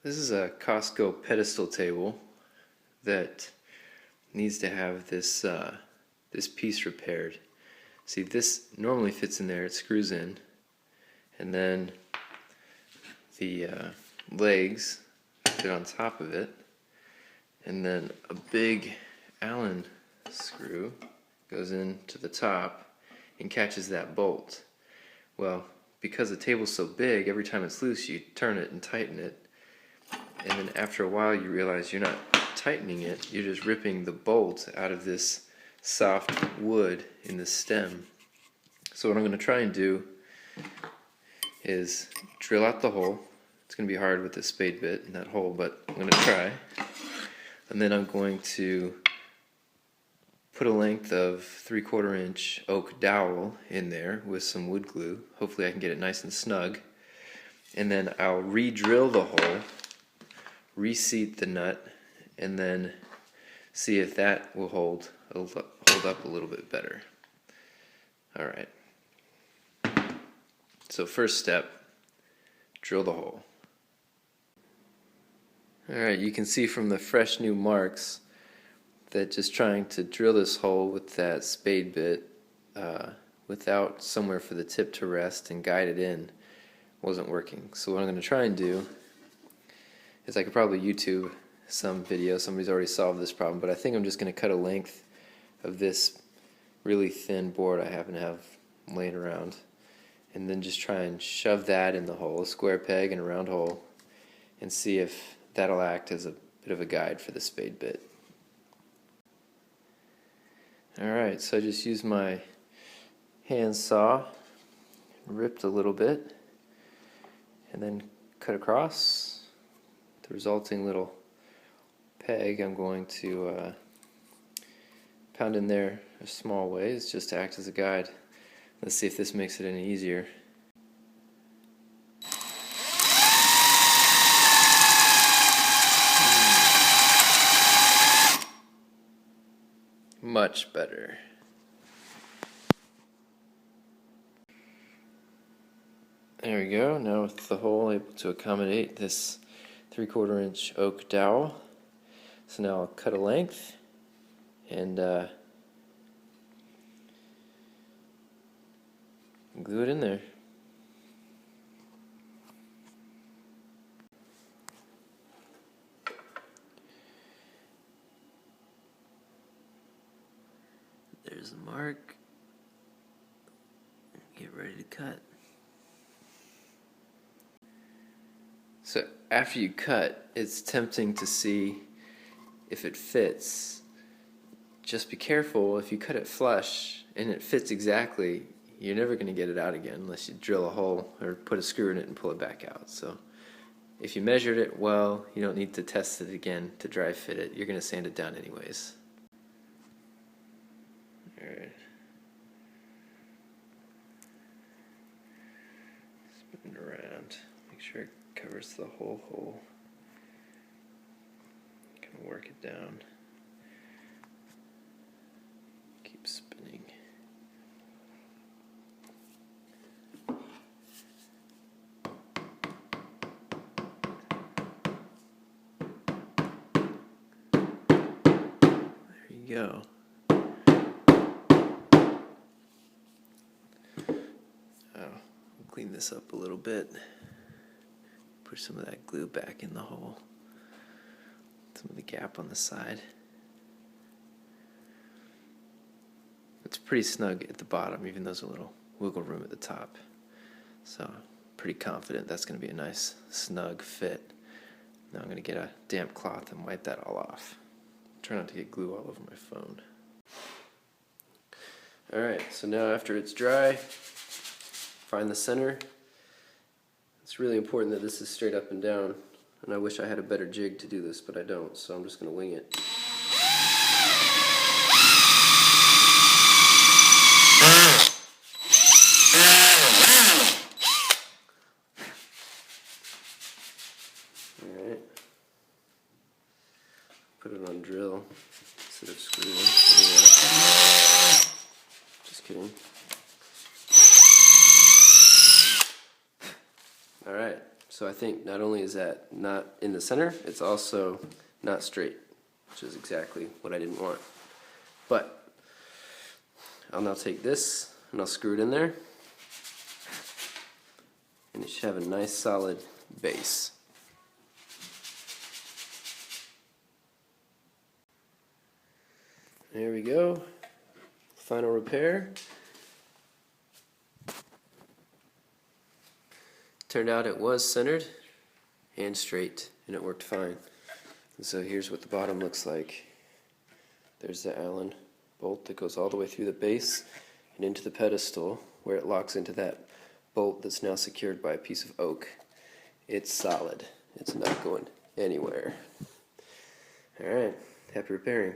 This is a Costco pedestal table that needs to have this this piece repaired. See, this normally fits in there, it screws in, and then the legs fit on top of it, and then a big Allen screw goes into the top and catches that bolt. Well, because the table's so big, every time it's loose you turn it and tighten it, and then after a while you realize you're not tightening it, you're just ripping the bolt out of this soft wood in the stem. So what I'm going to try and do is drill out the hole. It's going to be hard with the spade bit in that hole, but I'm going to try. And then I'm going to put a length of 3/4 inch oak dowel in there with some wood glue. Hopefully I can get it nice and snug. And then I'll re-drill the hole, reseat the nut, and then see if that will hold up a little bit better. Alright. So first step, drill the hole. Alright, you can see from the fresh new marks that just trying to drill this hole with that spade bit without somewhere for the tip to rest and guide it in wasn't working. So what I'm going to try and do is I could probably YouTube some video. Somebody's already solved this problem, but I think I'm just going to cut a length of this really thin board I happen to have laying around, and then just try and shove that in the hole, a square peg and a round hole, and see if that'll act as a bit of a guide for the spade bit. Alright, so I just used my hand saw, ripped a little bit, and then cut across the resulting little peg. I'm going to pound in there a small ways just to act as a guide. Let's see if this makes it any easier. Much better. There we go. Now with the hole able to accommodate this 3/4 inch oak dowel. So now I'll cut a length and glue it in there. There's the mark. Get ready to cut. So after you cut, it's tempting to see if it fits. Just be careful. If you cut it flush and it fits exactly, you're never going to get it out again unless you drill a hole or put a screw in it and pull it back out. So if you measured it well, you don't need to test it again to dry fit it. You're going to sand it down anyways. Alright. Spin it around. Make sure it covers the whole hole. Kind of work it down. Keep spinning. There you go. Clean this up a little bit. Push some of that glue back in the hole. Some of the gap on the side. It's pretty snug at the bottom, even though there's a little wiggle room at the top. So I'm pretty confident that's going to be a nice snug fit. Now I'm going to get a damp cloth and wipe that all off. Try not to get glue all over my phone. Alright, so now after it's dry, find the center. It's really important that this is straight up and down, and I wish I had a better jig to do this, but I don't, so I'm just going to wing it. Alright. Put it on drill instead of screwing. Just kidding. Alright, So I think not only is that not in the center, it's also not straight, which is exactly what I didn't want. But I'll now take this and I'll screw it in there, and it should have a nice solid base. There we go. Final repair. Turned out it was centered and straight, and it worked fine. And so here's what the bottom looks like. There's the Allen bolt that goes all the way through the base and into the pedestal, where it locks into that bolt that's now secured by a piece of oak. It's solid. It's not going anywhere. Alright, happy repairing.